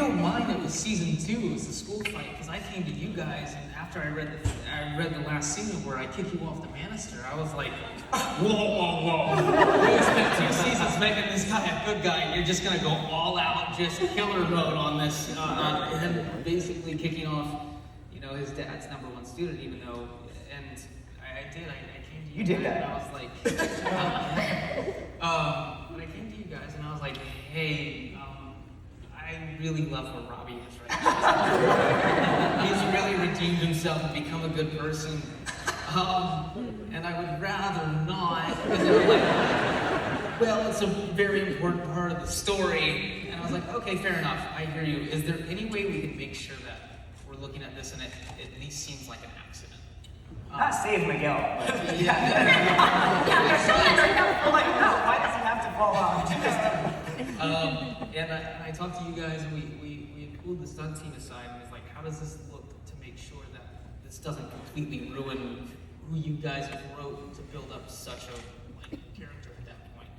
don't mind it was season 2, it was the school fight, because I came to you guys, and after I read the last scene where I kick you off the banister, I was like, whoa. You spent 2 seasons making this guy a good guy, and you're just gonna go all out, just killer mode on this, him basically kicking off, his dad's #1 student, even though, and I came to you. You did guys, that. and I was like, but I came to you guys, and I was like, hey, I really love where Robbie is right now. He's really redeemed himself and become a good person. And I would rather not, because they were like, well, it's a very important part of the story. And I was like, okay, fair enough, I hear you. Is there any way we can make sure that we're looking at this and it at least seems like an accident? Not save Miguel. But Yeah. I'm like, no, why does he have to fall off? And I talked to you guys, and we had pulled the stunt team aside, and was like, how does this look to make sure that this doesn't completely ruin who you guys have wrote to build up such a character at that point?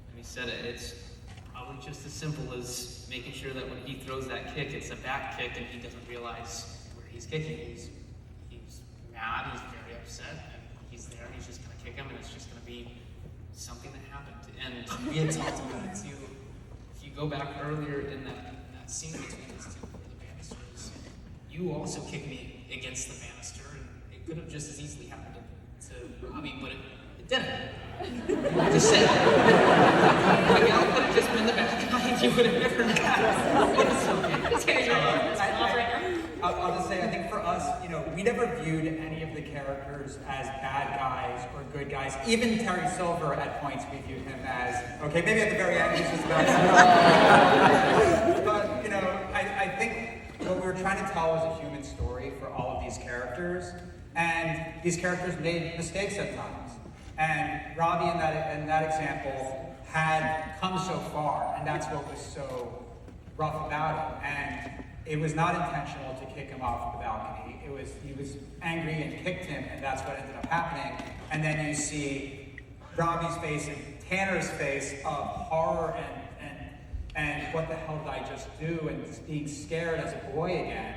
And he said it's probably just as simple as making sure that when he throws that kick, it's a back kick, and he doesn't realize where he's kicking. He's mad, he's very upset, and he's there, and he's just gonna kick him, and it's just gonna be something that happened. And we had talked about it too. If you go back earlier in that scene between us two, where the banisters, you also kicked me against the banister, and it could have just as easily happened to Robbie, but it didn't. Just saying. Miguel could have just been the bad guy, and you would have never known. It's okay. I'll just say, I think for us, we never viewed any of the characters as bad guys or good guys. Even Terry Silver, at points, we viewed him as, okay, maybe at the very end, he's just about but, I think what we were trying to tell was a human story for all of these characters. And these characters made mistakes at times. And Robbie, in that example, had come so far, and that's what was so rough about it. And it was not intentional to kick him off the balcony. He was angry and kicked him, and that's what ended up happening. And then you see Robbie's face and Tanner's face of horror and what the hell did I just do, and just being scared as a boy again,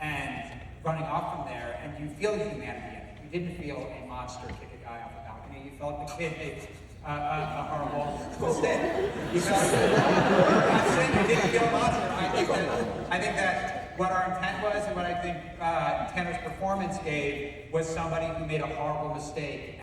and running off from there. And you feel humanity in it. You didn't feel a monster kick a guy off the balcony. You felt the kid made a horrible mistake. You felt you didn't feel a monster. I think that what our intent was, and what I think Tanner's performance gave, was somebody who made a horrible mistake